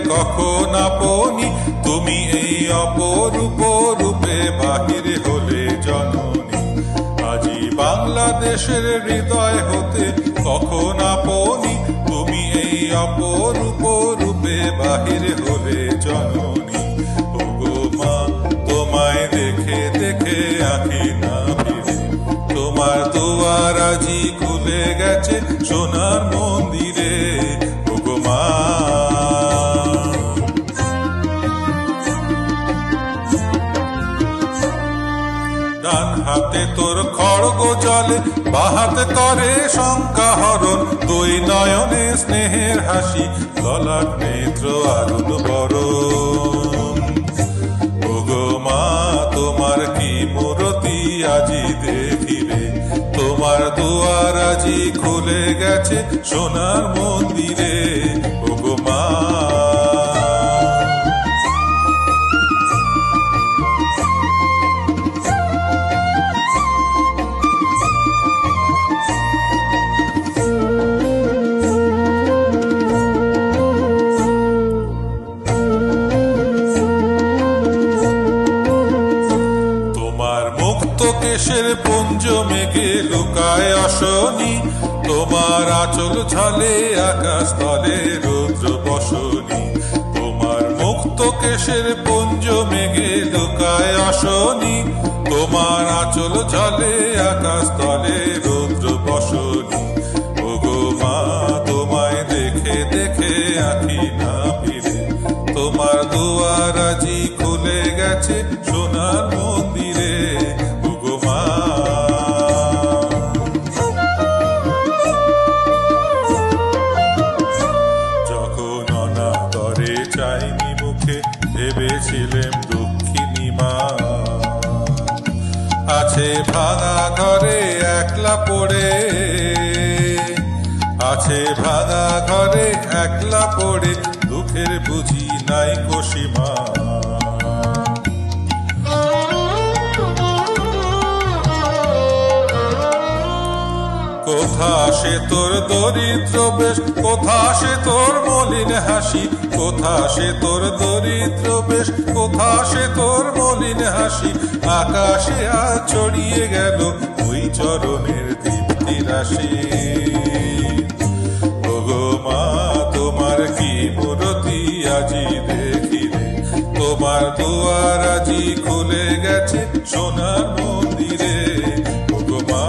কখন আপনি, তুমি এই অপরূপ রূপে বাহির হলে জননী। আজি বাংলাদেশের হৃদয় হতে কখন আপনি, তুমি এই অপরূপ রূপে বাহির হলে জননী। ওগো মা, তোমায় দেখে দেখে আঁখি না ফিরে, তোমার দুয়ার আজি খুলে গেছে সোনার মন্দিরে। ওগো মা, ডান হাতে তোর খড়গ জলে, বাহাতে করে শঙ্কা হরণ, দুই নয়নে স্নেহের হাসি, ললাট নেত্র আরুণ বরণ। ওগো মা, তোমার কি মূরতি আজি দেখিবে, তোমার দুয়ার আজি খুলে গেছে সোনার মন্দিরে। ওগো মা, কেশের পুঞ্জ মেঘে লুকায় অশনি, তোমার আঁচল ছলে আকাশ তলে রুদ্র বসনি। তোমার মুক্ত কেশের পুঞ্জ মেঘে লুকায় অশনি, তোমার আঁচল ছলে আকাশ তলে রুদ্র বসনি। ওগো মা, তোমায় দেখে দেখে আঁখি না ফিরে, তোমার দুয়ার আজি খুলে গেছে সোনার মন্দিরে। চাইনি মুখে ভেবেছিলেন দুঃখিনী মা, আছে ভাঙা ঘরে একলা পড়ে, আছে ভাঙা ঘরে একলা পড়ে, দুঃখের বুঝি নাই কোসীমা। কোথা সে তোর দরিদ্র বেশ, কোথা সে তোর মলিন হাসি, কোথা সে তোর দরিদ্র বেশ, কোথা সে তোর মলিন হাসি, আকাশে আজ ছড়িয়ে গেল ওই চরণের দীপ্তি রাশি। ওগো মা, তোমার কি মূরতি আজি দেখিলে, তোমার দুয়ার আজি খুলে গেছে সোনার মন্দিরে। ওগো মা,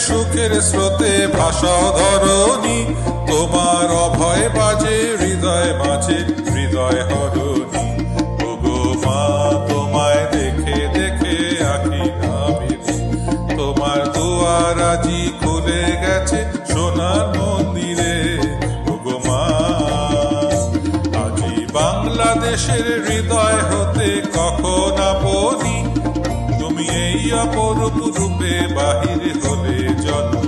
সুখের স্রোতে ভাষাও ধরণী, তোমার অভয় বাজে হৃদয় মাঝে হৃদয় হরণী। ওগো মা, তোমায় দেখে দেখে আঁখি না ফিরে, তোমার দুয়ার আজি খুলে গেছে সোনার মন্দিরে। ওগো মা, আজি বাংলাদেশের হৃদয় হতে কখন আপনি, তুমি এই অপরূপ রূপে বাহির হলে জননী।